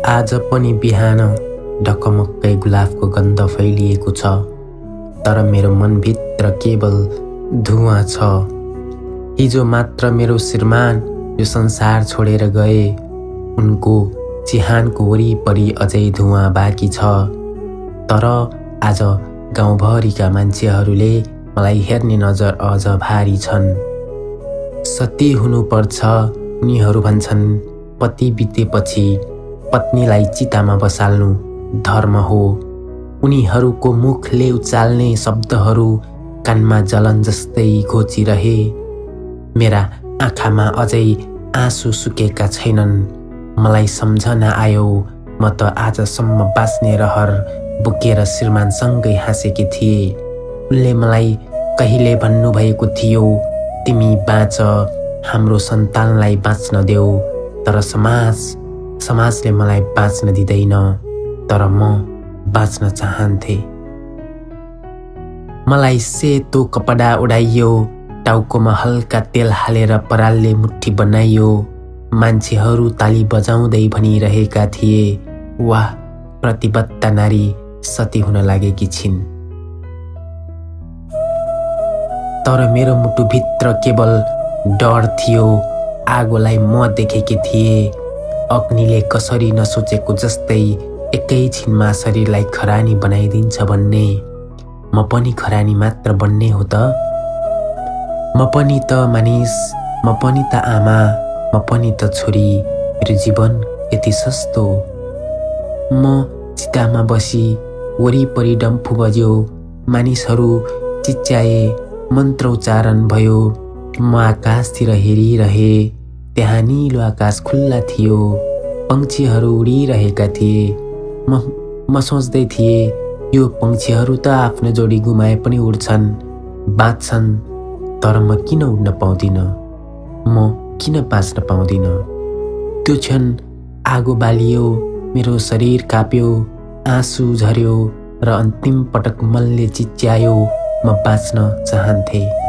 आज पनि बिहान ढकमक्कै गुलाबको गन्ध फैलिएको छ, तर मेरो मनभित्र केवल धुवाँ छ। हिजो मात्र मेरो श्रीमान यो संसार छोडेर गए, उनको चिहानको वरिपरि अझै धुवाँ बाँकी छ। तर आज गाउँभरिका मान्छेहरूले मलाई हेर्ने नजर अझ भारी छन्। सती हुनुपर्छ उनीहरू भन्छन्, पति बितेपछि पत्नीलाई चितामा बसाल्नु धर्म हो। उनीहरूको मुखले उचाल्ने शब्दहरू कानमा जलन जस्तै घोचिरहे। मेरा आँखामा अझै आँसु सुकेका छैनन्। मलाई सम्झना आयो, म त आजसम्म बाँच्ने रहर बोकेर श्रीमानसँगै हाँसेकी थिए। उनले मलाई कहिले भन्नुभएको थियो, तिमी बाँच, हाम्रो सन्तानलाई बाँच्न देऊ। तर समाजले मलाई बाँच्न दिँदैन, तर म बाँच्न चाहन्थे। मलाई सेतो कपडा उडाइयो, टाउकोमा हल्का तेल हालेर परालले मुट्ठी बनाइयो। मान्छेहरू ताली बजाउँदै भनिरहेका थिए, वाह, प्रतिबद्ध नारी सती हुन लागेकी छिन्। तर मेरो मुटुभित्र केवल डर थियो। आगोलाई म देखेकी थिएँ, अग्निले कसरी नसोचेको जस्तै एकैछिनमा शरीरलाई खरानी बनाइदिन्छ भन्ने। म पनि खरानी मात्र बन्ने हो त? म पनि त मानिस, म पनि त आमा, म पनि त छोरी। मेरो जीवन यति सस्तो। म चितामा बसी वरिपरि डम्फु बज्यो, मानिसहरू चिच्याए, मन्त्रोच्चारण भयो। म आकाशतिर हेरिरहे, त्यहाँ निलो आकाश खुल्ला थियो, पंक्षीहरू उडिरहेका थिए। म सोच्दै थिएँ, यो पंक्षीहरू त आफ्नो जोडी गुमाए पनि उड्छन्, बाँच्छन्, तर म किन उड्न पाउँदिनँ? म किन बाँच्न पाउँदिनँ? त्यो क्षण आगो बालियो, मेरो शरीर काप्यो, आँसु झर्यो र अन्तिम पटक मनले चिच्यायो, म बाँच्न चाहन्थे।